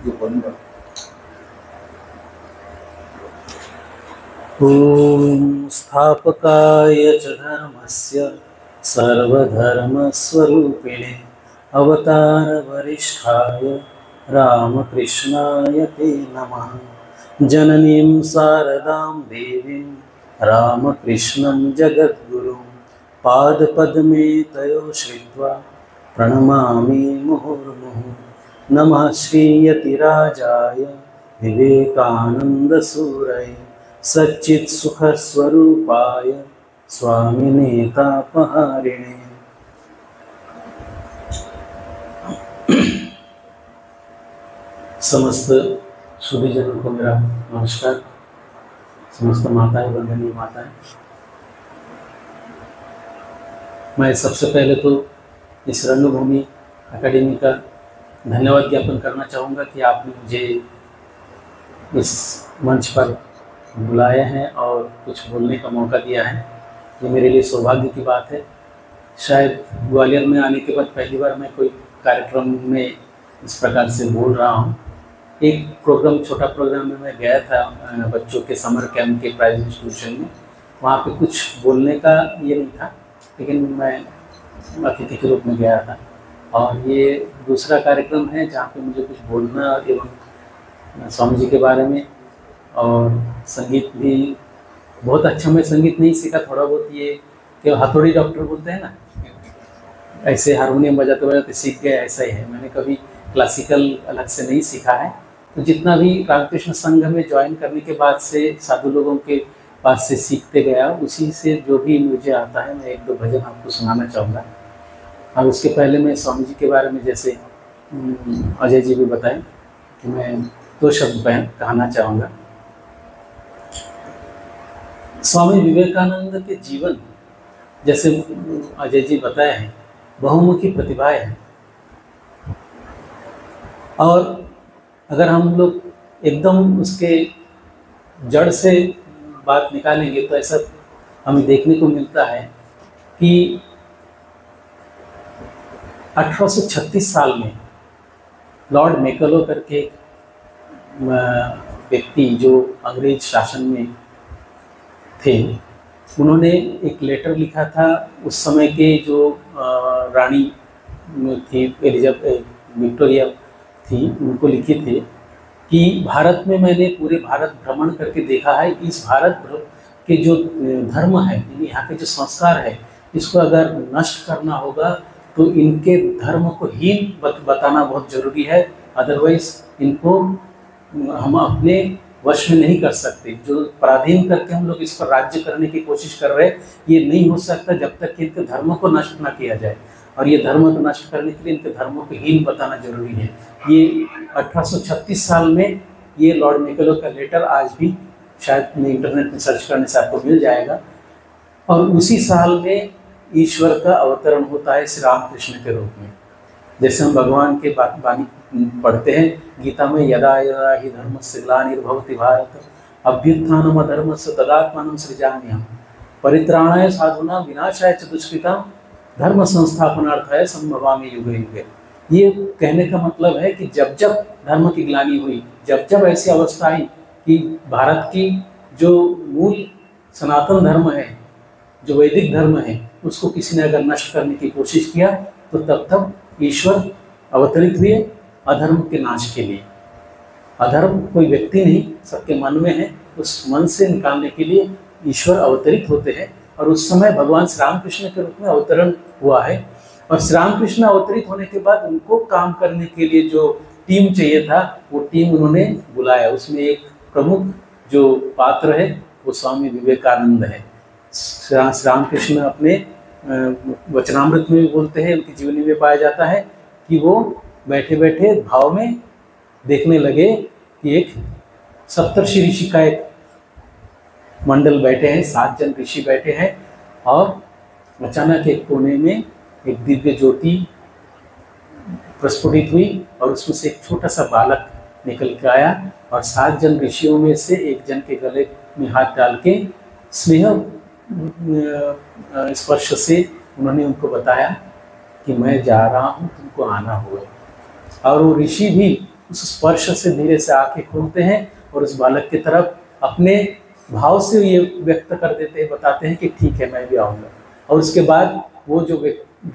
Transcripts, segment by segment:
ॐ स्थापकाय च धर्मस्य सर्वधर्मस्वरूपिणे अवतारवरिष्ठाय रामकृष्णाय ते नमः। जननीं शारदां देवीं रामकृष्णं जगद्गुरुं पादपद्मे तयो श्रित्वा प्रणमामि मुहुर्मुहुः। नमः श्रीयतिराजाय विवेकानन्दसूरये सच्चित् सुखस्वरूपाय स्वामिने तापहारिणे। समस्त सुधीजनों को मेरा नमस्कार। समस्त माताएं, वंदनीय माताएं, मैं सबसे पहले तो इस रंगभूमि अकेडमी का धन्यवाद ज्ञापन करना चाहूँगा कि आपने मुझे इस मंच पर बुलाया है और कुछ बोलने का मौका दिया है। ये मेरे लिए सौभाग्य की बात है। शायद ग्वालियर में आने के बाद पहली बार मैं कोई कार्यक्रम में इस प्रकार से बोल रहा हूँ। एक प्रोग्राम, छोटा प्रोग्राम में मैं गया था बच्चों के समर कैंप के प्राइज डिस्ट्रीब्यूशन में। वहाँ पे कुछ बोलने का ये नहीं था, लेकिन मैं अतिथि के रूप में गया था। और ये दूसरा कार्यक्रम है जहाँ पे मुझे कुछ बोलना एवं स्वामी जी के बारे में, और संगीत भी बहुत अच्छा। मैं संगीत नहीं सीखा, थोड़ा बहुत ये कि हथौड़ी डॉक्टर बोलते हैं ना, ऐसे हारमोनियम बजाते बजाते सीख गए, ऐसा ही है। मैंने कभी क्लासिकल अलग से नहीं सीखा है। तो जितना भी रामकृष्ण संघ में ज्वाइन करने के बाद से साधु लोगों के पास से सीखते गया, उसी से जो भी मुझे आता है मैं एक दो भजन आपको सुनाना चाहूँगा। और उसके पहले मैं स्वामी जी के बारे में, जैसे अजय जी भी बताएं, कि मैं दो शब्द कहना चाहूँगा। स्वामी विवेकानंद के जीवन, जैसे अजय जी बताए हैं, बहुमुखी प्रतिभाएं हैं। और अगर हम लोग एकदम उसके जड़ से बात निकालेंगे तो ऐसा हमें देखने को मिलता है कि 1836 साल में लॉर्ड मैकलो करके व्यक्ति जो अंग्रेज शासन में थे, उन्होंने एक लेटर लिखा था। उस समय के जो रानी थी विक्टोरिया थी, उनको लिखे थे कि भारत में मैंने पूरे भारत भ्रमण करके देखा है कि इस भारत के जो धर्म है, यहाँ के जो संस्कार है, इसको अगर नष्ट करना होगा तो इनके धर्म को हीन बताना बहुत ज़रूरी है। अदरवाइज इनको हम अपने वश में नहीं कर सकते। जो पराधीन करके हम लोग इस पर राज्य करने की कोशिश कर रहे हैं, ये नहीं हो सकता जब तक कि इनके धर्म को नष्ट ना किया जाए। और ये धर्म को नष्ट करने के लिए इनके धर्मों को हीन बताना जरूरी है। ये 1836 साल में ये लॉर्ड मैकलो का लेटर आज भी शायद इंटरनेट में सर्च करने से आपको मिल जाएगा। और उसी साल में ईश्वर का अवतरण होता है श्री रामकृष्ण के रूप में। जैसे हम भगवान के वाणी पढ़ते हैं गीता में, यदा यदा हि धर्मस्य ग्लानिर्भवति भारत अभ्युत्थानम् अधर्मस्य तदात्मानं सृजाम्यहम् परित्राणाय साधूनां विनाशाय च दुष्कृतां धर्म संस्थापनार्थाय संभवामि युगे युगे। ये कहने का मतलब है कि जब जब धर्म की ग्लानि हुई, जब जब ऐसी अवस्था आई कि भारत की जो मूल सनातन धर्म है, जो वैदिक धर्म है, उसको किसी ने अगर नष्ट करने की कोशिश किया, तो तब तब ईश्वर अवतरित हुए अधर्म के नाश के लिए। अधर्म कोई व्यक्ति नहीं, सबके मन में है। उस मन से निकालने के लिए ईश्वर अवतरित होते हैं। और उस समय भगवान श्री रामकृष्ण के रूप में अवतरण हुआ है। और श्री रामकृष्ण अवतरित होने के बाद उनको काम करने के लिए जो टीम चाहिए था, वो टीम उन्होंने बुलाया। उसमें एक प्रमुख जो पात्र है वो स्वामी विवेकानंद है। श्री रामकृष्ण अपने वचनामृत में भी बोलते हैं, उनकी जीवनी में पाया जाता है कि वो बैठे बैठे भाव में देखने लगे कि एक सप्तर्षि ऋषि का एक मंडल बैठे हैं, 7 जन ऋषि बैठे हैं। और अचानक एक कोने में एक दिव्य ज्योति प्रस्फुटित हुई और उसमें से एक छोटा सा बालक निकल के आया। और 7 जन ऋषियों में से एक जन के गले में हाथ डाल के स्नेह स्पर्श से उन्होंने उनको बताया कि मैं जा रहा हूँ, तुमको आना होगा। और वो ऋषि भी उस स्पर्श से धीरे से आंखें खोलते हैं और उस बालक की तरफ अपने भाव से ये व्यक्त कर देते हैं, बताते हैं कि ठीक है मैं भी आऊँगा। और उसके बाद वो जो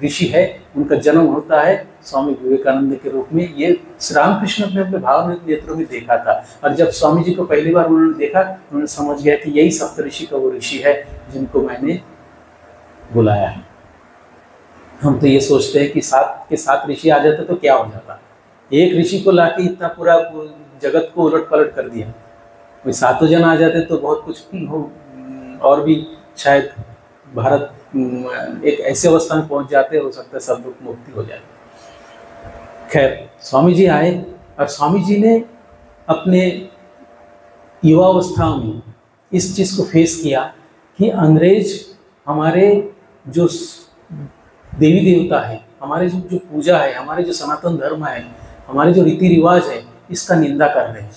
ऋषि है उनका जन्म होता है स्वामी विवेकानंद के रूप में। ये श्री रामकृष्ण ने अपने भाव नेत्रों में देखा था, और जब स्वामी जी को पहली बार उन्होंने देखा उन्होंने समझ गया कि यही सप्तऋषि का वो ऋषि है जिनको मैंने बुलाया है। हम तो ये सोचते हैं कि 7 के 7 ऋषि आ जाते तो क्या हो जाता, एक ऋषि को लाके इतना पूरा जगत को उलट पलट कर दिया। कोई 7 जन आ जाते तो बहुत कुछ हो, और भी शायद भारत एक ऐसी अवस्था में पहुंच जाते, हो सकता है सब दुख मुक्ति हो जाए। खैर स्वामी जी आए और स्वामी जी ने अपने युवावस्था में इस चीज़ को फेस किया कि अंग्रेज हमारे जो देवी देवता है, हमारे जो पूजा है, हमारे जो सनातन धर्म है, हमारे जो रीति रिवाज है, इसका निंदा कर रहे हैं।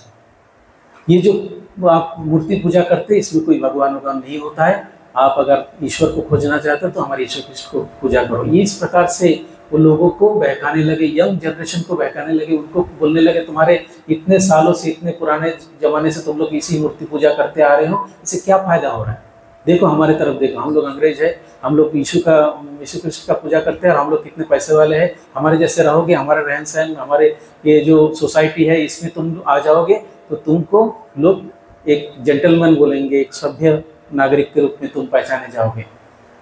ये जो आप मूर्ति पूजा करते हैं इसमें कोई भगवान भगवान नहीं होता है, आप अगर ईश्वर को खोजना चाहते हो तो हमारे ईश्वर कृष्ण को पूजा करो। ये इस प्रकार से वो लोगों को बहकाने लगे, यंग जनरेशन को बहकाने लगे, उनको बोलने लगे तुम्हारे इतने सालों से, इतने पुराने जमाने से तुम लोग इसी मूर्ति पूजा करते आ रहे हो, इससे क्या फायदा हो रहा है? देखो हमारे तरफ देखो, हम लोग अंग्रेज है, हम लोग यीशु कृष्ण का पूजा करते हैं और हम लोग कितने पैसे वाले हैं, हमारे जैसे रहोगे, हमारे रहन सहन, हमारे ये जो सोसाइटी है इसमें तुम आ जाओगे तो तुमको लोग एक जेंटलमैन बोलेंगे, एक सभ्य नागरिक के रूप में तुम पहचाने जाओगे।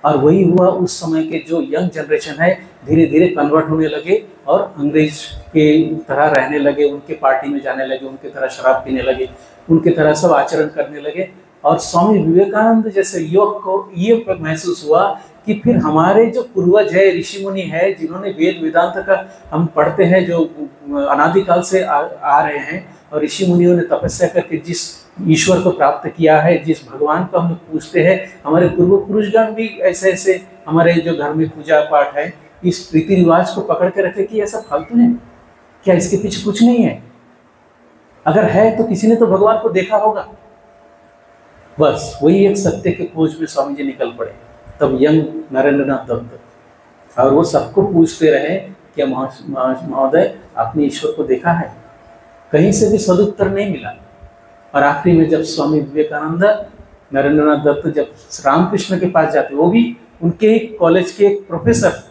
और वही हुआ, उस समय के जो यंग जनरेशन है धीरे धीरे कन्वर्ट होने लगे और अंग्रेज के तरह रहने लगे, उनके पार्टी में जाने लगे, उनके तरह शराब पीने लगे, उनके तरह सब आचरण करने लगे। और स्वामी विवेकानंद जैसे युवक को ये महसूस हुआ कि फिर हमारे जो पूर्वज है, ऋषि मुनि है, जिन्होंने वेद वेदांत का हम पढ़ते हैं, जो अनादिकाल से आ रहे हैं, और ऋषि मुनियों ने तपस्या करके जिस ईश्वर को प्राप्त किया है, जिस भगवान को हम लोग पूजते हैं, हमारे पूर्व पुरुषगण भी ऐसे ऐसे हमारे जो घर में पूजा पाठ है, इस रीति रिवाज को पकड़ के रखे कि ऐसा फालतू है क्या, इसके पीछे कुछ नहीं है, अगर है तो किसी ने तो भगवान को देखा होगा। बस वही एक सत्य के खोज में स्वामी जी निकल पड़े। तब यंग नरेंद्रनाथ दत्त, और वो सबको पूछते रहे कि महोदय आपने ईश्वर को देखा है? कहीं से भी सदुत्तर नहीं मिला। और आखिरी में जब स्वामी विवेकानंद नरेंद्रनाथ दत्त जब रामकृष्ण के पास जाते, वो भी उनके कॉलेज के एक प्रोफेसर,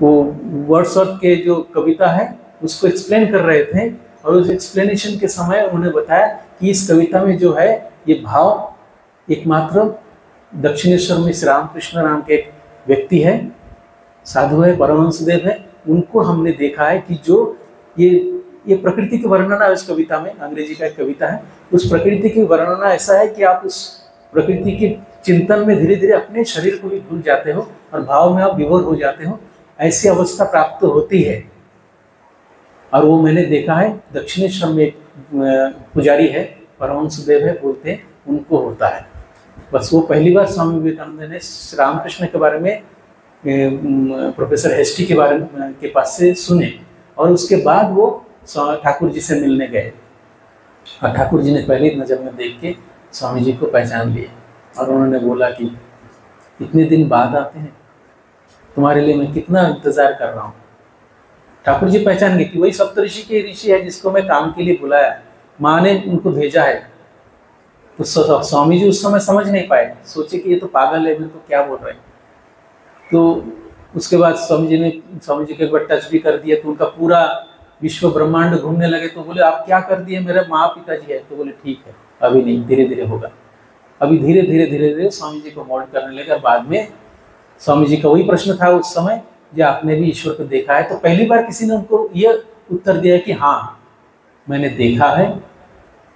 वो वर्ड्सवर्थ के जो कविता है उसको एक्सप्लेन कर रहे थे, और उस एक्सप्लेनेशन के समय उन्होंने बताया कि इस कविता में जो है ये भाव एकमात्र दक्षिणेश्वर में श्री रामकृष्ण नाम के एक व्यक्ति है, साधु है, परमहंसदेव है, उनको हमने देखा है कि जो ये प्रकृति की वर्णना है उस कविता में, अंग्रेजी का एक कविता है, उस प्रकृति की वर्णना ऐसा है कि आप उस प्रकृति के चिंतन में धीरे धीरे अपने शरीर को भी भूल जाते हो और भाव में आप विभोर हो जाते हो, ऐसी अवस्था प्राप्त होती है। और वो मैंने देखा है दक्षिणेश्वर में एक पुजारी है, परमहंसदेव है बोलते हैं, उनको होता है। बस वो पहली बार स्वामी विवेकानंद ने श्री रामकृष्ण के बारे में प्रोफेसर हेस्टी के बारे में के पास से सुने, और उसके बाद वो ठाकुर जी से मिलने गए, और ठाकुर जी ने पहली नज़र में देख के स्वामी जी को पहचान लिया, और उन्होंने बोला कि इतने दिन बाद आते हैं, तुम्हारे लिए मैं कितना इंतज़ार कर रहा हूँ। ठाकुर जी पहचान गए कि वही सप्तऋषि के ऋषि है जिसको मैं काम के लिए बुलाया, माँ ने उनको भेजा है। तो स्वामी जी उस समय समझ नहीं पाए, सोचे कि ये तो पागल है, मेरे को क्या बोल रहे हैं। तो उसके बाद स्वामी जी को एक बार टच भी कर दिया, तो उनका पूरा विश्व ब्रह्मांड घूमने लगे। तो बोले आप क्या कर दिए, मेरे माँ पिताजी है। तो बोले ठीक है, अभी नहीं, धीरे धीरे होगा। अभी धीरे धीरे स्वामी जी को मोल्ड करने लगे। बाद में स्वामी जी का वही प्रश्न था उस समय, जो आपने भी ईश्वर को देखा है? तो पहली बार किसी ने उनको यह उत्तर दिया कि हाँ मैंने देखा है,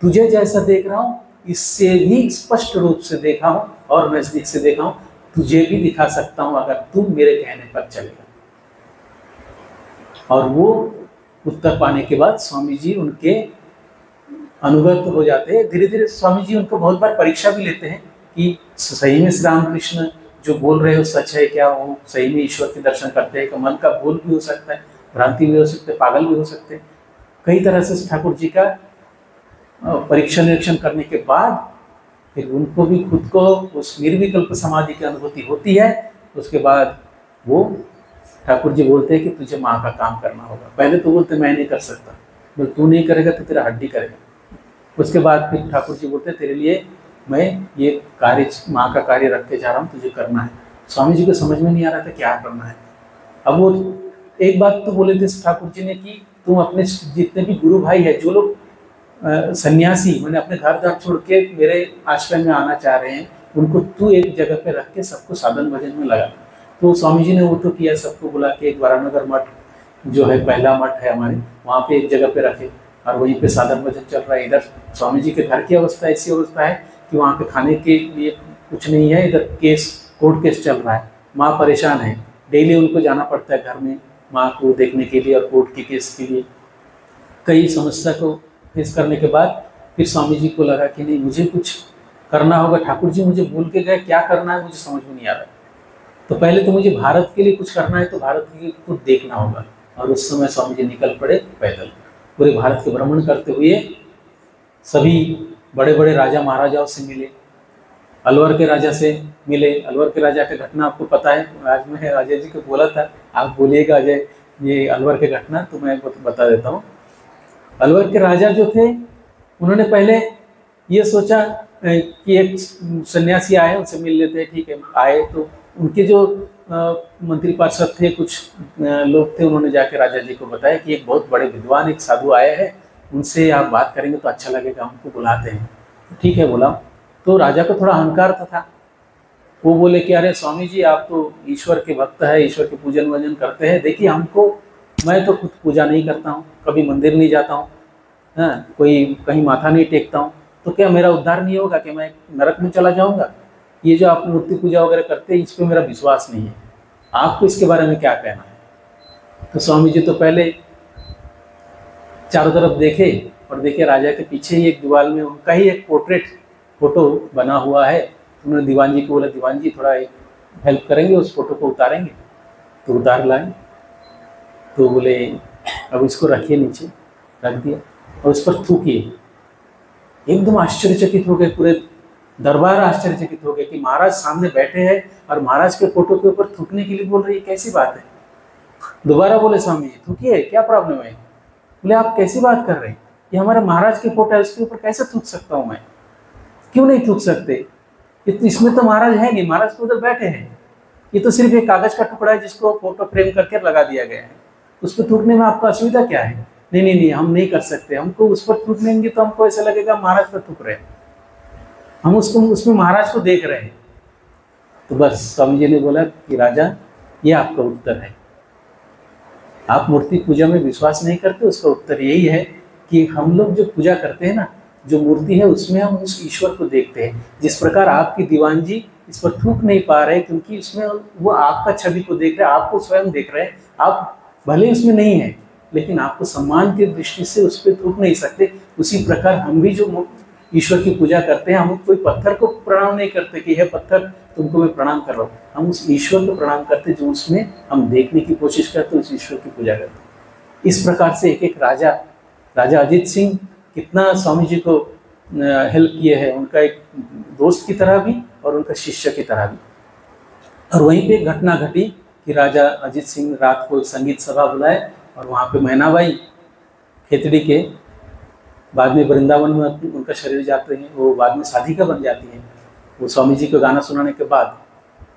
तुझे जैसा देख रहा हूँ इससे भी स्पष्ट रूप से देखा हूँ और नजदीक से देखा हूँ, तुझे भी दिखा सकता हूँ अगर तू मेरे कहने पर चलेगा। और वो उत्तर पाने के बाद स्वामी जी उनके अनुगत हो जाते हैं। धीरे धीरे स्वामी जी उनको बहुत बार परीक्षा भी लेते हैं कि सही में श्री रामकृष्ण जो बोल रहे हो सच है क्या, वो सही में ईश्वर के दर्शन करते हैं? मन का भूल भी हो सकता है, भ्रांति भी हो सकते, पागल भी हो सकते हैं। कई तरह से ठाकुर जी का परीक्षा निरीक्षण करने के बाद फिर उनको भी खुद को उस निर्विकल्प समाधि की अनुभूति होती है। उसके बाद वो ठाकुर जी बोलते हैं कि तुझे माँ का काम करना होगा। पहले तो बोलते मैं नहीं कर सकता, बोले तू नहीं करेगा तो तेरा हड्डी करेगा। उसके बाद फिर ठाकुर जी बोलते तेरे लिए मैं ये कार्य, माँ का कार्य रख के जा रहा हूँ, तुझे करना है। स्वामी जी को समझ में नहीं आ रहा था क्या करना है। अब वो एक बात तो बोले थे ठाकुर जी ने कि तुम अपने जितने भी गुरु भाई है, जो लोग सन्यासी मैंने अपने घर घर छोड़ के मेरे आश्रम में आना चाह रहे हैं, उनको तू एक जगह पे रख के सबको साधन भजन में लगा। तो स्वामी जी ने वो तो किया, सबको बुला के एक वारानगर मठ जो है पहला मठ है हमारे, वहाँ पे एक जगह पे रखे और वहीं पे साधन भजन चल रहा है। इधर स्वामी जी के घर की अवस्था ऐसी अवस्था है कि वहाँ पे खाने के लिए कुछ नहीं है, इधर केस कोर्ट केस चल रहा है, माँ परेशान है, डेली उनको जाना पड़ता है घर में माँ को देखने के लिए और कोर्ट के केस के लिए। कई समस्या को फेस करने के बाद फिर स्वामी जी को लगा कि नहीं मुझे कुछ करना होगा, ठाकुर जी मुझे बोल के गए, क्या करना है मुझे समझ में नहीं आ रहा। तो पहले तो मुझे भारत के लिए कुछ करना है, तो भारत के खुद देखना होगा। और उस समय स्वामी जी निकल पड़े पैदल, पूरे भारत के भ्रमण करते हुए सभी बड़े बड़े राजा महाराजाओं से मिले, अलवर के राजा से मिले। अलवर के राजा की घटना आपको पता है, आज मैं अजय जी को बोला था, आप बोलिएगा अजय ये अलवर की घटना, तो मैं बता देता हूँ। अलवर के राजा जो थे उन्होंने पहले ये सोचा कि एक सन्यासी आए उनसे मिल लेते हैं, ठीक है। आए तो उनके जो मंत्री पार्षद थे, कुछ लोग थे, उन्होंने जाके राजा जी को बताया कि एक बहुत बड़े विद्वान एक साधु आए हैं, उनसे आप बात करेंगे तो अच्छा लगेगा, हमको बुलाते हैं। ठीक है बुलाओ। तो राजा को थोड़ा अहंकार था, वो बोले कि अरे स्वामी जी आप तो ईश्वर के भक्त है, ईश्वर के पूजन वजन करते हैं, देखिए हमको, मैं तो खुद पूजा नहीं करता हूँ, कभी मंदिर नहीं जाता हूँ, हाँ कोई कहीं माथा नहीं टेकता हूँ, तो क्या मेरा उद्धार नहीं होगा, कि मैं नरक में चला जाऊँगा? ये जो आप मूर्ति पूजा वगैरह करते हैं इस पर मेरा विश्वास नहीं है, आपको इसके बारे में क्या कहना है? तो स्वामी जी तो पहले चारों तरफ देखे और देखे राजा के पीछे ही एक दीवार में उनका ही एक पोर्ट्रेट फोटो बना हुआ है। उन्होंने दीवान जी को बोला दीवान जी थोड़ा हेल्प करेंगे, उस फोटो को उतारेंगे। तो उतार लाए, तो बोले अब इसको रखिए, नीचे रख दिया और उस पर थूकिए। एकदम आश्चर्यचकित हो गए, पूरे दरबार आश्चर्यचकित हो गए कि महाराज सामने बैठे हैं और महाराज के फोटो के ऊपर थूकने के लिए बोल रही है, कैसी बात है? दोबारा बोले स्वामी जी थूकिए, क्या प्रॉब्लम है? बोले आप कैसी बात कर रहे हैं, ये हमारे महाराज के फोटो है, उसके ऊपर कैसे थूक सकता हूँ मैं? क्यों नहीं थूक सकते? इसमें तो महाराज है नहीं, महाराज तो उधर बैठे हैं, ये तो सिर्फ एक कागज का टुकड़ा है जिसको फोटो फ्रेम करके लगा दिया गया है, उस पर थूकने में आपका असुविधा क्या है? नहीं नहीं नहीं हम नहीं कर सकते, हमको उस पर थूक लेंगे तो हमको ऐसा लगेगा महाराज पर थूक रहे हैं, हम उसको उसमें महाराज को देख रहे हैं। तो बस स्वामी जी ने बोला कि राजा ये आपका उत्तर है, आप मूर्ति पूजा में विश्वास नहीं करते, उसका उत्तर यही है कि हम लोग जो पूजा करते हैं ना, जो मूर्ति है उसमें हम उस ईश्वर को देखते हैं। जिस प्रकार आपकी दीवान जी इस पर थूक नहीं पा रहे क्योंकि उसमें वो आपका छवि को देख रहे हैं, आपको स्वयं देख रहे हैं, आप भले उसमें नहीं है लेकिन आपको सम्मान की दृष्टि से उस पर थूक नहीं सकते। उसी प्रकार हम भी जो ईश्वर की पूजा करते हैं, हम कोई पत्थर को प्रणाम नहीं करते कि हे पत्थर तुमको मैं प्रणाम कर रहा हूँ, हम उस ईश्वर को प्रणाम करते जो उसमें हम देखने की कोशिश करते, उस ईश्वर की पूजा करते। इस प्रकार से एक एक राजा अजीत सिंह कितना स्वामी जी को हेल्प किए हैं, उनका एक दोस्त की तरह भी और उनका शिष्य की तरह भी। और वहीं पे घटना घटी कि राजा अजीत सिंह रात को संगीत सभा बुलाए और वहाँ पे मैनाबाई खेतड़ी के बाद में वृंदावन में उनका शरीर जाते हैं, वो बाद में साधिका बन जाती है। वो स्वामी जी को गाना सुनाने के बाद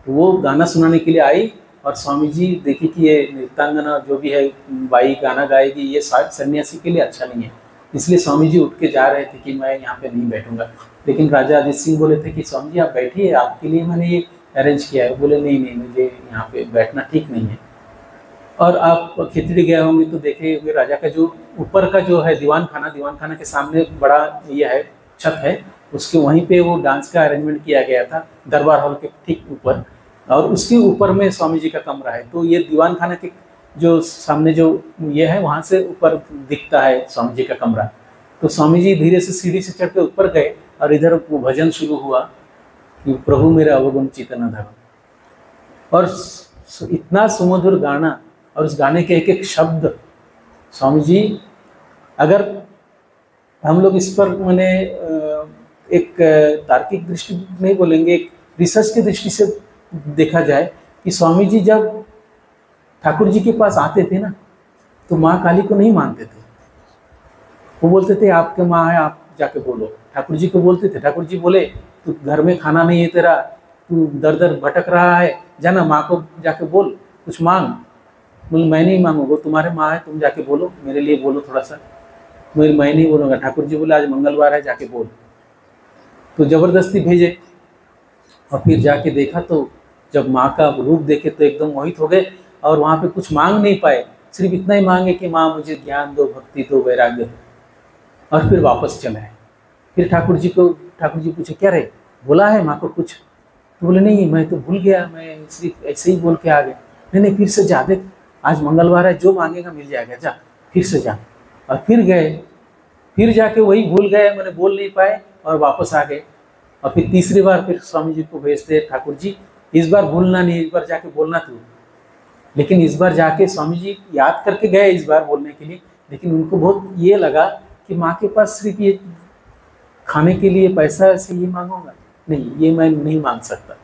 तो वो गाना सुनाने के लिए आई और स्वामी जी देखी कि ये नृत्यांगना जो भी है बाई गाना गाएगी, ये सन्यासी के लिए अच्छा नहीं है, इसलिए स्वामी जी उठ के जा रहे थे कि मैं यहाँ पे नहीं बैठूंगा। लेकिन राजा अजीत सिंह बोले थे कि स्वामी जी आप बैठिए, आपके लिए मैंने ये अरेंज किया है। बोले नहीं नहीं मुझे यहाँ पे बैठना ठीक नहीं है। और आप खिचड़ी गए होंगे तो देखे होंगे राजा का जो ऊपर का जो है दीवान खाना के सामने बड़ा ये है छत है, उसके वहीं पे वो डांस का अरेंजमेंट किया गया था दरबार हॉल के ठीक ऊपर, और उसके ऊपर में स्वामी जी का कमरा है। तो ये दीवान खाना के जो सामने जो ये है वहाँ से ऊपर दिखता है स्वामी जी का कमरा। तो स्वामी जी धीरे से सीढ़ी से चढ़ के ऊपर गए और इधर वो भजन शुरू हुआ कि प्रभु मेरे अवगुण चितन धर्म, और इतना सुमधुर गाना और उस गाने के एक एक शब्द स्वामी जी, अगर हम लोग इस पर मैंने एक तार्किक दृष्टि नहीं बोलेंगे, एक रिसर्च की दृष्टि से देखा जाए कि स्वामी जी जब ठाकुर जी के पास आते थे ना तो माँ काली को नहीं मानते थे, वो बोलते थे आपके माँ है, आप जाके बोलो। ठाकुर जी को बोलते थे, ठाकुर जी बोले तू घर में खाना नहीं है तेरा, तू दर दर भटक रहा है, जाना माँ को जाके बोल, कुछ मांग। बोले मैं नहीं मांगूंगा, वो तुम्हारे माँ है, तुम जाके बोलो, मेरे लिए बोलो थोड़ा सा। मैं नहीं बोलूँगा। ठाकुर जी बोले आज मंगलवार है, जाके बोल। तो ज़बरदस्ती भेजे और फिर जाके देखा तो जब माँ का रूप देखे तो एकदम मोहित हो गए और वहाँ पे कुछ मांग नहीं पाए, सिर्फ इतना ही मांगे कि माँ मुझे ज्ञान दो, भक्ति दो, वैराग्य दो, और फिर वापस चले आए। फिर ठाकुर जी पूछे क्या रे, बोला है माँ को कुछ? तो बोले नहीं, मैं तो भूल गया, मैं सिर्फ ऐसे ही बोल के आ गए। नहीं, फिर से जा, देख आज मंगलवार है, जो मांगेगा मिल जाएगा, जा फिर से जा। और फिर गए, फिर जाके वही भूल गए, मैंने बोल नहीं पाए और वापस आ गए। और फिर तीसरी बार फिर स्वामी जी को भेजते, ठाकुर जी इस बार भूलना नहीं, इस बार जाके बोलना तू। लेकिन इस बार जाके स्वामी जी याद करके गए इस बार बोलने के लिए, लेकिन उनको बहुत ये लगा कि माँ के पास सिर्फ ये खाने के लिए पैसा से ये मांगूंगा, नहीं ये मैं नहीं मांग सकता।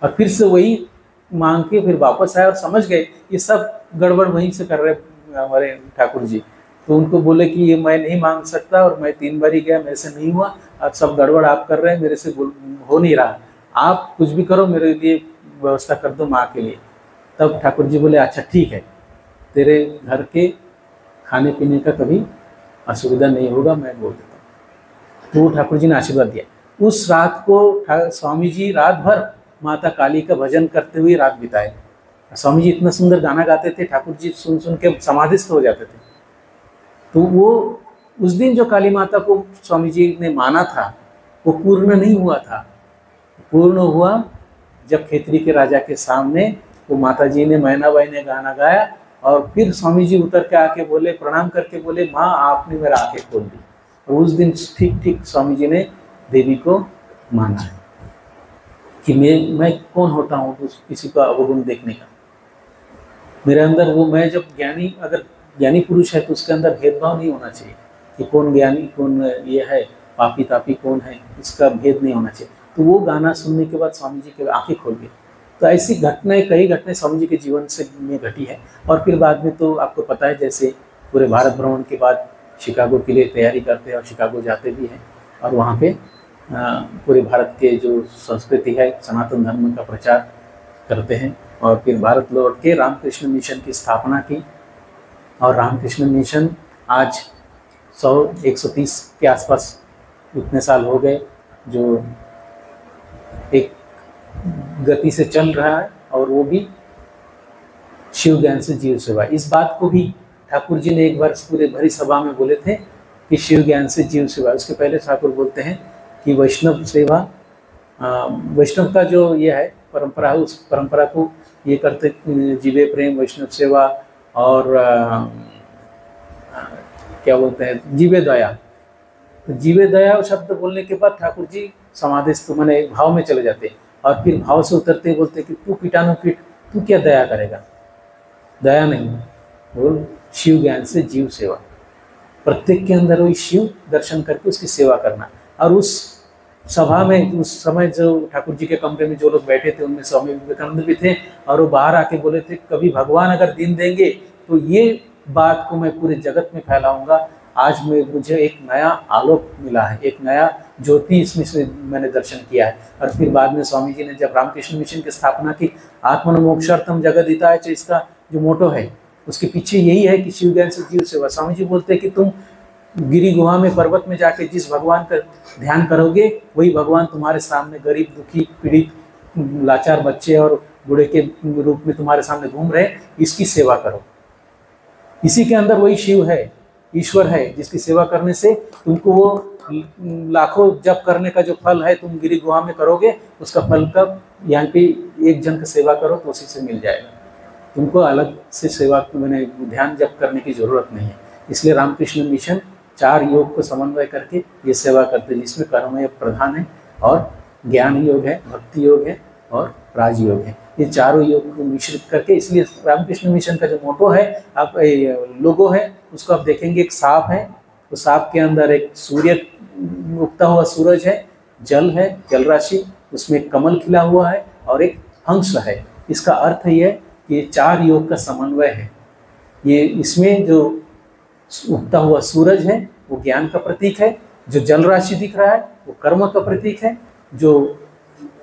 और फिर से वही मांग के फिर वापस आए और समझ गए ये सब गड़बड़ वहीं से कर रहे हमारे ठाकुर जी। तो उनको बोले कि ये मैं नहीं मांग सकता और मैं 3 बार ही गया, मेरे से नहीं हुआ, अब सब गड़बड़ आप कर रहे हैं, मेरे से हो नहीं रहा, आप कुछ भी करो मेरे लिए व्यवस्था कर दो माँ के लिए। तब ठाकुर जी बोले अच्छा ठीक है, तेरे घर के खाने पीने का कभी असुविधा नहीं होगा, मैं बोल देता हूँ। तो ठाकुर जी ने आशीर्वाद दिया। उस रात को स्वामी जी रात भर माता काली का भजन करते हुए रात बिताए। स्वामी जी इतना सुंदर गाना गाते थे, ठाकुर जी सुन सुन के समाधिस्थ हो जाते थे। तो वो उस दिन जो काली माता को स्वामी जी ने माना था वो पूर्ण नहीं हुआ था, पूर्ण हुआ जब खेतरी के राजा के सामने वो माता जी ने, मैना बाई ने गाना गाया और फिर स्वामी जी उतर के आके बोले, प्रणाम करके बोले माँ आपने मेरा आंखें खोल दी। और उस दिन ठीक स्वामी जी ने देवी को माना है कि मैं कौन होता हूँ किसी का अवगुण देखने का। मेरे अंदर वो, मैं जब ज्ञानी, अगर ज्ञानी पुरुष है तो उसके अंदर भेदभाव नहीं होना चाहिए कि कौन ज्ञानी कौन ये है, पापी तापी कौन है, इसका भेद नहीं होना चाहिए। तो वो गाना सुनने के बाद स्वामी जी के आंखें खोल गई। तो ऐसी घटनाएं, कई घटनाएं स्वामी जी के जीवन से में घटी है। और फिर बाद में तो आपको पता है, जैसे पूरे भारत भ्रमण के बाद शिकागो के लिए तैयारी करते हैं और शिकागो जाते भी हैं और वहाँ पे पूरे भारत के जो संस्कृति है, सनातन धर्म का प्रचार करते हैं। और फिर भारत लौट के रामकृष्ण मिशन की स्थापना की और रामकृष्ण मिशन आज 100-130 के आसपास इतने साल हो गए जो एक गति से चल रहा है, और वो भी शिव ज्ञान से जीव सेवा। इस बात को भी ठाकुर जी ने एक बार पूरे भरी सभा में बोले थे कि शिव ज्ञान से जीव सेवा। उसके पहले ठाकुर बोलते हैं कि वैष्णव सेवा, वैष्णव का जो ये है परंपरा है, उस परंपरा को ये करते, जीवे प्रेम, वैष्णव सेवा और क्या बोलते हैं, जीवे दया। तो जीवे दया शब्द बोलने के बाद ठाकुर जी समाधिस्थ माने भाव में चले जाते और फिर भाव से उतरते बोलते कि तू कीटाणु कीट, तू क्या दया करेगा, दया नहीं, बोल शिव ज्ञान से जीव सेवा। प्रत्येक के अंदर वही शिव दर्शन करके उसकी सेवा करना। और उस सभा में उस समय जो ठाकुर जी के कमरे में जो लोग बैठे थे उनमें स्वामी विवेकानंद भी थे, और वो बाहर आके बोले थे कभी भगवान अगर दिन देंगे तो ये बात को मैं पूरे जगत में फैलाऊंगा। आज मुझे एक नया आलोक मिला है, एक नया ज्योति इसमें से मैंने दर्शन किया है। और फिर बाद में स्वामी जी ने जब रामकृष्ण मिशन की स्थापना की, आत्मन मोक्षार्थम जगदिताय च, इसका जो मोटो है उसके पीछे यही है कि शिव ज्ञान से जीव सेवा। स्वामी जी बोलते हैं कि तुम गिरी गुहा में, पर्वत में जाके जिस भगवान का ध्यान करोगे वही भगवान तुम्हारे सामने गरीब, दुखी, पीड़ित, लाचार बच्चे और बूढ़े के रूप में तुम्हारे सामने घूम रहे, इसकी सेवा करो। इसी के अंदर वही शिव है, ईश्वर है, जिसकी सेवा करने से तुमको वो लाखों जप करने का जो फल है तुम गिरी गुहा में करोगे, उसका फल कब यहाँ पे एक जन का सेवा करो तो उसी से मिल जाएगा। तुमको अलग से सेवा मैंने ध्यान जप करने की जरूरत नहीं है। इसलिए रामकृष्ण मिशन 4 योग को समन्वय करके ये सेवा करते हैं, जिसमें कर्म योग प्रधान है और ज्ञान योग है, भक्ति योग है और राज योग है। ये चारों योग को मिश्रित करके, इसलिए रामकृष्ण मिशन का जो मोटो है, आप लोगो है, उसको आप देखेंगे एक सांप है, तो सांप के अंदर एक सूर्य उगता हुआ सूरज है, जल है, जल राशि, उसमें एक कमल खिला हुआ है और एक हंस है। इसका अर्थ ये है कि ये 4 योग का समन्वय है। ये इसमें जो उगता हुआ सूरज है वो ज्ञान का प्रतीक है, जो जल राशि दिख रहा है वो कर्म का प्रतीक है, जो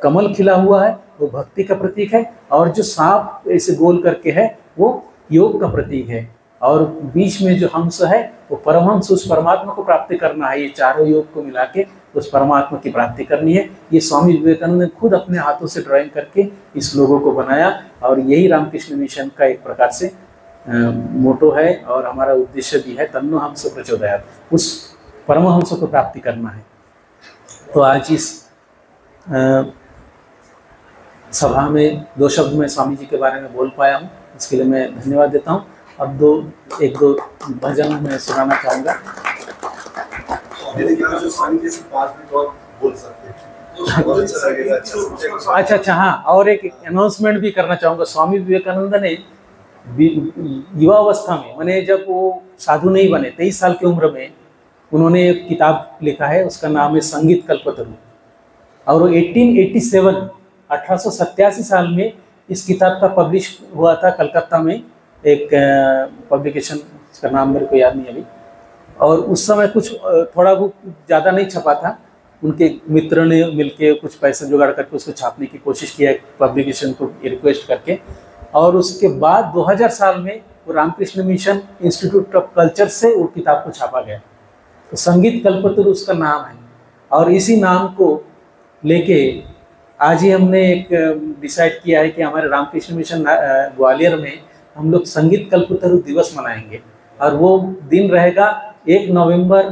कमल खिला हुआ है वो भक्ति का प्रतीक है, और जो सांप ऐसे गोल करके है वो योग का प्रतीक है, और बीच में जो हंस है वो परमहंस, उस परमात्मा को प्राप्ति करना है। ये चारों योग को मिला के उस परमात्मा की प्राप्ति करनी है। ये स्वामी विवेकानंद ने खुद अपने हाथों से ड्राइंग करके इस लोगों को बनाया, और यही रामकृष्ण मिशन का एक प्रकार से मोटो है और हमारा उद्देश्य भी है, तन्नो हंस प्रचोदयात्, उस परमहंस को प्राप्ति करना है। तो आज इस सभा में 2 शब्द में स्वामी जी के बारे में बोल पाया हूँ, इसके लिए मैं धन्यवाद देता हूँ। अब एक दो भजन मैं सुनाना चाहूँगा। अच्छा, हाँ, और एक अनाउंसमेंट भी करना चाहूँगा। स्वामी विवेकानंद ने युवा अवस्था में, मैंने जब वो साधु नहीं बने, 23 साल की उम्र में उन्होंने एक किताब लिखा है, उसका नाम है संगीत कल्पतरु, और वो 1887 साल में इस किताब का पब्लिश हुआ था कलकत्ता में, एक पब्लिकेशन का नाम मेरे को याद नहीं अभी, और उस समय कुछ थोड़ा बहुत ज़्यादा नहीं छपा था, उनके मित्र ने मिलके कुछ पैसे जुगाड़ करके उसको छापने की कोशिश किया पब्लिकेशन को रिक्वेस्ट करके, और उसके बाद 2000 साल में वो Ramakrishna mission institute of culture से वो किताब को छापा गया। तो संगीत कल्पतरु उसका नाम है, और इसी नाम को लेके आज ही हमने एक डिसाइड किया है कि हमारे रामकृष्ण मिशन ग्वालियर में हम लोग संगीत कल्पतरु दिवस मनाएंगे, और वो दिन रहेगा 1 नवंबर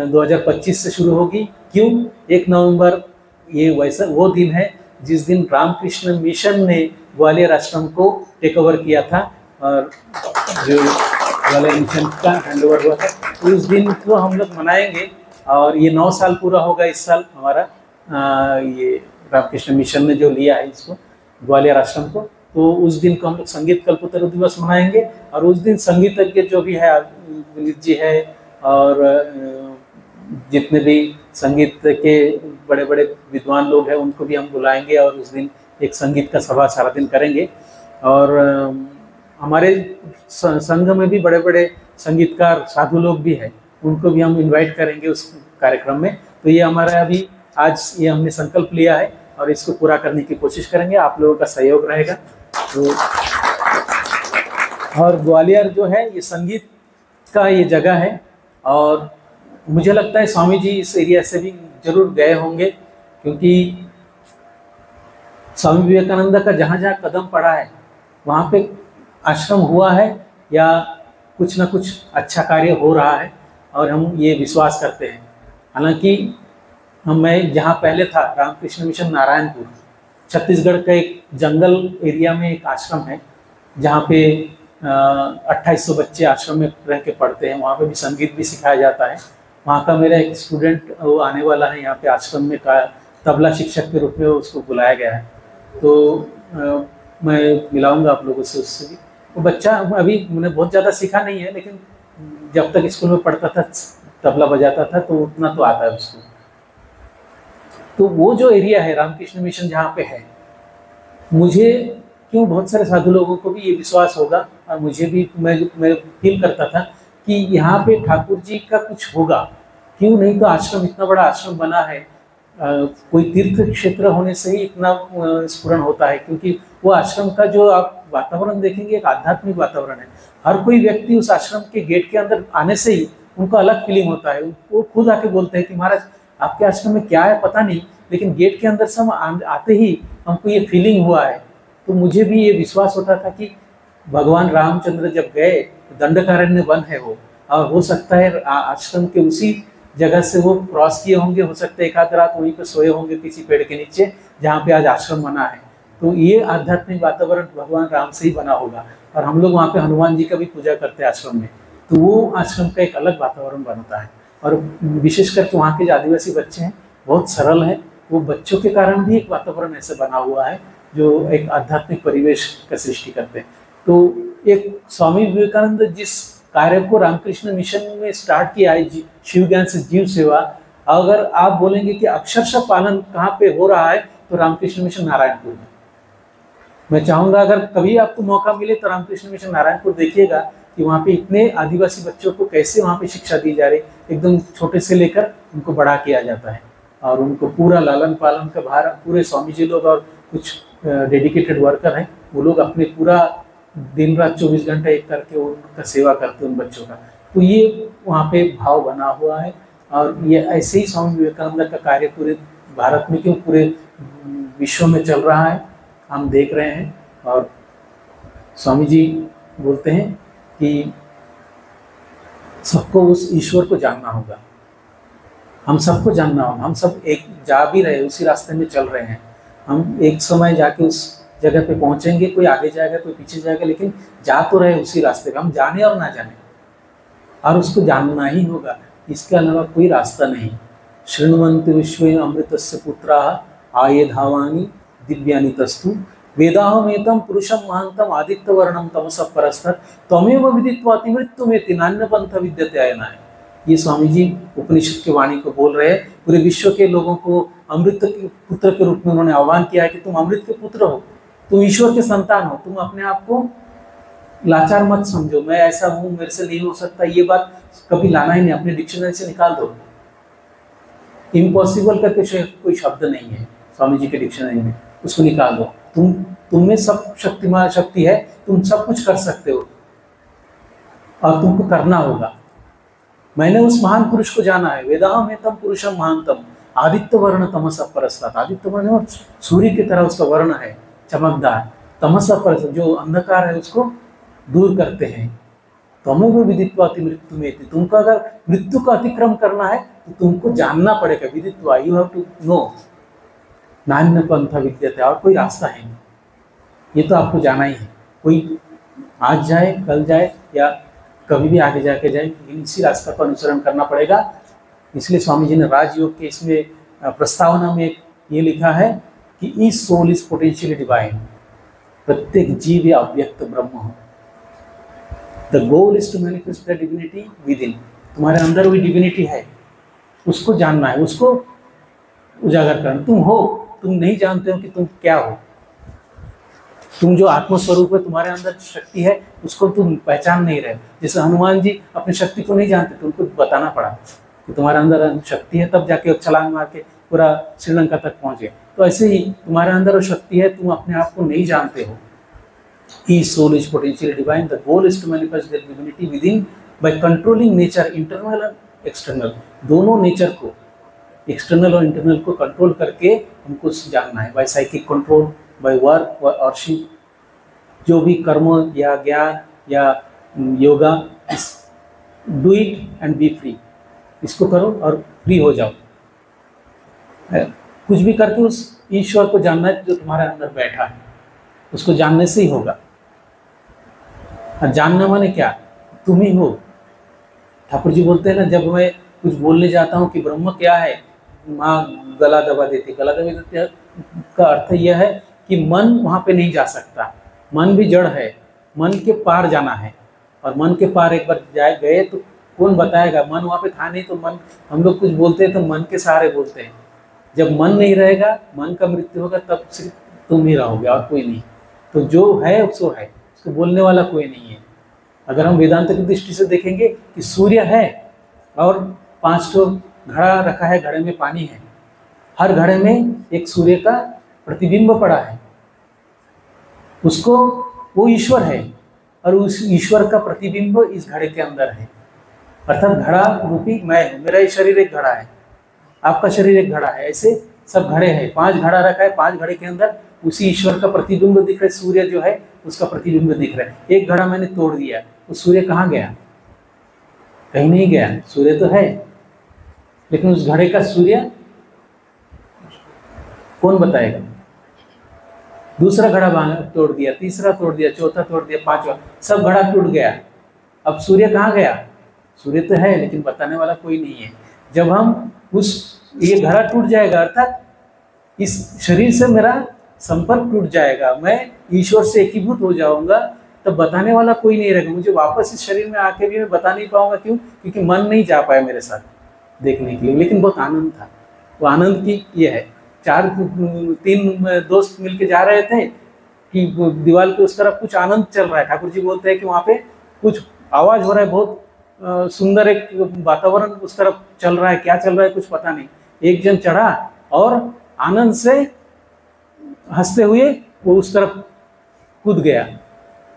2025 से शुरू होगी। क्यों 1 नवंबर? ये वैसा वो दिन है जिस दिन रामकृष्ण मिशन ने ग्वालियर आश्रम को टेक ओवर किया था, और जो ग्वालियर मिशन का हैंड ओवर हुआ था, तो उस दिन को हम लोग मनाएंगे। और ये 9 साल पूरा होगा इस साल हमारा, ये रामकृष्ण मिशन ने जो लिया है इसको ग्वालियर आश्रम को, तो उस दिन को हम लोग संगीत कल्पतरु दिवस मनाएंगे। और उस दिन संगीतज्ञ जो भी है, विनीत जी है, और जितने भी संगीत के बड़े बड़े विद्वान लोग हैं उनको भी हम बुलाएंगे, और उस दिन एक संगीत का सभा सारा दिन करेंगे। और हमारे संघ में भी बड़े बड़े संगीतकार साधु लोग भी हैं, उनको भी हम इनवाइट करेंगे उस कार्यक्रम में। तो ये हमारा अभी आज ये हमने संकल्प लिया है, और इसको पूरा करने की कोशिश करेंगे, आप लोगों का सहयोग रहेगा। तो और ग्वालियर जो है ये संगीत का ये जगह है, और मुझे लगता है स्वामी जी इस एरिया से भी जरूर गए होंगे, क्योंकि स्वामी विवेकानंद का जहाँ जहाँ कदम पड़ा है वहाँ पे आश्रम हुआ है, या कुछ ना कुछ अच्छा कार्य हो रहा है, और हम ये विश्वास करते हैं। हालांकि मैं जहाँ पहले था, रामकृष्ण मिशन नारायणपुर, छत्तीसगढ़ का एक जंगल एरिया में एक आश्रम है, जहाँ पे 2800 बच्चे आश्रम में रह के पढ़ते हैं। वहाँ पे भी संगीत भी सिखाया जाता है। वहाँ का मेरा एक स्टूडेंट वो आने वाला है यहाँ पे आश्रम में, का तबला शिक्षक के रूप में उसको बुलाया गया है, तो मैं मिलाऊंगा आप लोगों से उससे भी। वो बच्चा अभी मैंने बहुत ज़्यादा सीखा नहीं है, लेकिन जब तक स्कूल में पढ़ता था तबला बजाता था, तो उतना तो आता है उसको। तो वो जो एरिया है रामकृष्ण मिशन जहाँ पे है, मुझे क्यों बहुत सारे साधु लोगों को भी ये विश्वास होगा, और मुझे भी मैं फील करता था कि यहाँ पे ठाकुर जी का कुछ होगा। क्यों नहीं तो आश्रम, इतना बड़ा आश्रम बना है, कोई तीर्थ क्षेत्र होने से ही इतना स्फुरण होता है, क्योंकि वो आश्रम का जो आप वातावरण देखेंगे एक आध्यात्मिक वातावरण है। हर कोई व्यक्ति उस आश्रम के गेट के अंदर आने से ही उनको अलग फीलिंग होता है। वो खुद आके बोलते हैं कि महाराज आपके आश्रम में क्या है पता नहीं, लेकिन गेट के अंदर से हम आते ही हमको ये फीलिंग हुआ है। तो मुझे भी ये विश्वास होता था कि भगवान रामचंद्र जब गए दंडकारण्य वन है वो, और हो सकता है आश्रम के उसी जगह से वो क्रॉस किए होंगे, हो सकता है एक आध रात वहीं पर सोए होंगे किसी पेड़ के नीचे जहाँ पे आज आश्रम बना है। तो ये आध्यात्मिक वातावरण भगवान राम से ही बना होगा। और हम लोग वहाँ पे हनुमान जी का भी पूजा करते हैं आश्रम में, तो वो आश्रम का एक अलग वातावरण बनता है। और विशेष करके वहाँ के जो आदिवासी बच्चे हैं बहुत सरल हैं, वो बच्चों के कारण भी एक वातावरण ऐसे बना हुआ है जो एक आध्यात्मिक परिवेश का सृष्टि करते हैं। तो एक स्वामी विवेकानंद जिस कार्य को रामकृष्ण मिशन में स्टार्ट किया है, शिव ज्ञान से जीव सेवा, अगर आप बोलेंगे कि अक्षरशः पालन कहाँ पे हो रहा है, तो रामकृष्ण मिशन नारायणपुर में। मैं चाहूँगा अगर कभी आपको मौका मिले तो रामकृष्ण मिशन नारायणपुर देखिएगा। कि वहाँ पे इतने आदिवासी बच्चों को कैसे वहाँ पे शिक्षा दी जा रही, एकदम छोटे से लेकर उनको बड़ा किया जाता है और उनको पूरा लालन पालन का भार पूरे स्वामी जी लोग और कुछ डेडिकेटेड वर्कर हैं, वो लोग अपने पूरा दिन रात 24 घंटे एक करके उनका सेवा करते हैं उन बच्चों का। तो ये वहाँ पे भाव बना हुआ है और ये ऐसे ही स्वामी विवेकानंद का कार्य पूरे भारत में क्यों पूरे विश्व में चल रहा है, हम देख रहे हैं। और स्वामी जी बोलते हैं कि सबको उस ईश्वर को जानना होगा, हम सबको जानना होगा, हम सब एक जा भी रहे, उसी रास्ते में चल रहे हैं। हम एक समय जाके उस जगह पे पहुंचेंगे, कोई आगे जाएगा कोई पीछे जाएगा, लेकिन जा तो रहे उसी रास्ते पे, हम जाने और ना जाने, और उसको जानना ही होगा, इसके अलावा कोई रास्ता नहीं। शृण्वन्ति विश्वे अमृतस्य पुत्राः आये धावानि दिव्यानि तस्तु वेदाहमेतं पुरुषं महान्तं आदित्यवर्णं तमसः परस्तः त्वमेव विदित्वा अतिमृत्युमेति नान्यपन्थ विद्यते अयनाय। ये स्वामी जी उपनिषद की वाणी को बोल रहे हैं। पूरे विश्व के लोगों को अमृत के पुत्र के रूप में उन्होंने आह्वान किया है कि तुम अमृत के पुत्र हो, तुम ईश्वर के संतान हो, तुम अपने आप को लाचार मत समझो, मैं ऐसा हूँ मेरे से नहीं हो सकता, ये बात कभी लाना ही नहीं, अपने डिक्शनरी से निकाल दो। इम्पॉसिबल करके कोई शब्द नहीं है स्वामी जी के डिक्शनरी में, उसको निकाल दो। तुम में सब शक्तिमान शक्ति है, तुम सब कुछ कर सकते हो और तुमको करना होगा। मैंने उस महान पुरुष को जाना है, वेदाहमेतं पुरुषं महान्तम आदित्य वर्ण तमसः परस्तात्। आदित्य वर्ण सूर्य की तरह उसका वर्ण है, चमकदार। तमसः परस्तात्, जो अंधकार है उसको दूर करते हैं। त्वमेव विदित्वा अतिमृत्युमेति, तुमको अगर मृत्यु का अतिक्रम करना है तो तुमको जानना पड़ेगा। विदित्वा, यू हैव टू नो, नान्य पंथ विद्यते, और कोई रास्ता है नहीं, ये तो आपको जाना ही है। कोई आज जाए कल जाए या कभी भी आगे जाके जाए, लेकिन इसी रास्ता का अनुसरण करना पड़ेगा। इसलिए स्वामी जी ने राजयोग के इसमें प्रस्तावना में ये लिखा है कि each soul is potentially divine, प्रत्येक जीव या अव्यक्त ब्रह्म हो। The goal is to manifest the divinity within, तुम्हारे अंदर वही डिविनिटी है, उसको जानना है, उसको उजागर करना। तुम हो, तुम नहीं जानते हो कि तुम क्या हो। तुम जो आत्मस्वरूप है, तुम्हारे अंदर शक्ति है, उसको तुम पहचान नहीं रहे। जैसे हनुमान जी अपनी शक्ति को नहीं जानते, तो उनको बताना पड़ा कि तुम्हारे अंदर शक्ति है, तब जाके छलांग मार के पूरा श्रीलंका तक पहुंचे। तो ऐसे ही तुम्हारे अंदर वो शक्ति है, तुम अपने आप को नहीं जानते हो। Each soul is potentially divine. The goal is to manifest their divinity within by controlling nature, internal and external. दोनों नेचर को, एक्सटर्नल और इंटरनल को कंट्रोल करके हमको जानना है। By psychic control, by work worship, जो भी कर्म या ज्ञान या yoga, do it and be free, इसको करो और फ्री हो जाओ। कुछ भी करके उस ईश्वर को जानना है जो तुम्हारे अंदर बैठा है, उसको जानने से ही होगा। और जानना माने क्या, तुम ही हो। ठाकुर जी बोलते हैं ना, जब मैं कुछ बोलने जाता हूँ कि ब्रह्म क्या है, माँ गला दबा देती। गला दबा देती का अर्थ यह है कि मन वहाँ पे नहीं जा सकता, मन भी जड़ है, मन के पार जाना है। और मन के पार एक बार गए तो कौन बताएगा, मन वहाँ पे था नहीं। तो मन, हम लोग कुछ बोलते हैं तो मन के सहारे बोलते हैं। जब मन नहीं रहेगा, मन का मृत्यु होगा, तब सिर्फ तुम ही रहोगे और कोई नहीं। तो जो है सो है, उसको बोलने वाला कोई नहीं है। अगर हम वेदांत की दृष्टि से देखेंगे कि सूर्य है और 5 घड़ा रखा है, घड़े में पानी है, हर घड़े में एक सूर्य का प्रतिबिंब पड़ा है, उसको वो ईश्वर है और उस ईश्वर का प्रतिबिंब इस घड़े के अंदर है। अर्थात घड़ा रूपी मैं हूँ, मेरा ये शरीर एक घड़ा है, आपका शरीर एक घड़ा है, ऐसे सब घड़े हैं। 5 घड़ा रखा है, 5 घड़े के अंदर उसी ईश्वर का प्रतिबिंब दिख रहा है। सूर्य जो है उसका प्रतिबिंब दिख रहा है। एक घड़ा मैंने तोड़ दिया, तो सूर्य कहाँ गया? कहीं नहीं गया, सूर्य तो है, लेकिन उस घड़े का सूर्य कौन बताएगा? दूसरा घड़ा तोड़ दिया, तीसरा तोड़ दिया, चौथा तोड़ दिया, 5वां, सब घड़ा टूट गया। अब सूर्य कहाँ गया? सूर्य तो है, लेकिन बताने वाला कोई नहीं है। जब हम ये घड़ा टूट जाएगा, अर्थात इस शरीर से मेरा संपर्क टूट जाएगा, मैं ईश्वर से एकीभूत हो जाऊंगा, तब बताने वाला कोई नहीं रहेगा। मुझे वापस इस शरीर में आके भी मैं बता नहीं पाऊंगा। क्यों? क्योंकि मन नहीं जा पाया मेरे साथ देखने के लिए। लेकिन बहुत आनंद था, वो आनंद की ये है। 3 दोस्त मिलके जा रहे थे कि दीवार के उस तरफ कुछ आनंद चल रहा है। ठाकुर जी बोलते हैं कि वहाँ पे कुछ आवाज हो रहा है, बहुत सुंदर एक वातावरण उस तरफ चल रहा है, क्या चल रहा है कुछ पता नहीं। एक जन चढ़ा और आनंद से हंसते हुए वो उस तरफ कूद गया।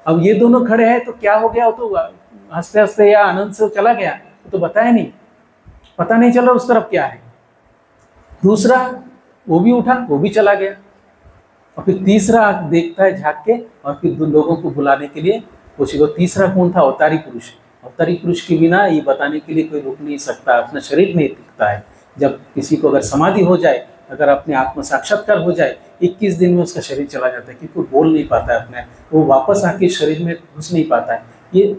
अब ये दोनों खड़े हैं तो क्या हो गया, वो तो हंसते हंसते या आनंद से चला गया, वो तो बताया नहीं, पता नहीं चला उस तरफ क्या है। दूसरा वो भी उठा, वो भी चला गया। और फिर तीसरा देखता है झांक के, और फिर लोगों को बुलाने के लिए पूछेगा। तीसरा कौन था? अवतारी पुरुष। अवतारी पुरुष के बिना ये बताने के लिए कोई रुक नहीं सकता, अपना शरीर नहीं टिकता है। जब किसी को अगर समाधि हो जाए, अगर अपने आत्म साक्षात्कार हो जाए, 21 दिन में उसका शरीर चला जाता है, क्योंकि वो बोल नहीं पाता है अपने, वो वापस आके शरीर में घुस नहीं पाता है। ये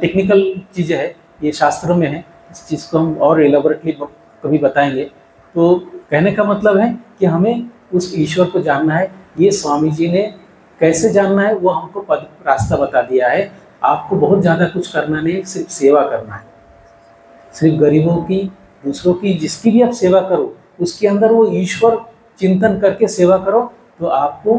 टेक्निकल चीज़ें है, ये शास्त्रों में है, इस चीज़ को हम और एलाबोरेटली कभी बताएंगे। तो कहने का मतलब है कि हमें उस ईश्वर को जानना है। ये स्वामी जी ने कैसे जानना है वो हमको रास्ता बता दिया है। आपको बहुत ज़्यादा कुछ करना नहीं, सिर्फ सेवा करना है। सिर्फ गरीबों की, दूसरों की, जिसकी भी आप सेवा करो, उसके अंदर वो ईश्वर चिंतन करके सेवा करो, तो आपको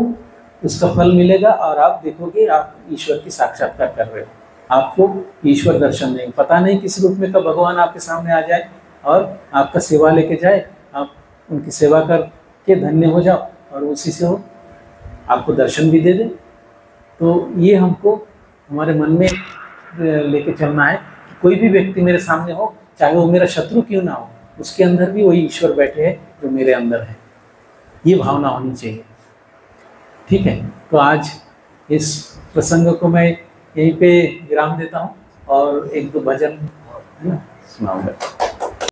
उसका फल मिलेगा। और आप देखोगे आप ईश्वर की साक्षात्कार कर रहे हो, आपको ईश्वर दर्शन देंगे। पता नहीं किस रूप में कब भगवान आपके सामने आ जाए और आपका सेवा लेके जाए, आप उनकी सेवा करके धन्य हो जाओ और उसी से हो आपको दर्शन भी दे दे। तो ये हमको हमारे मन में लेके चलना है। कोई भी व्यक्ति मेरे सामने हो, चाहे वो मेरा शत्रु क्यों ना हो, उसके अंदर भी वही ईश्वर बैठे हैं जो मेरे अंदर है। ये भावना होनी चाहिए। ठीक है, तो आज इस प्रसंग को मैं यहीं पे विराम देता हूँ और एक दो भजन है ना सुनाऊंगा।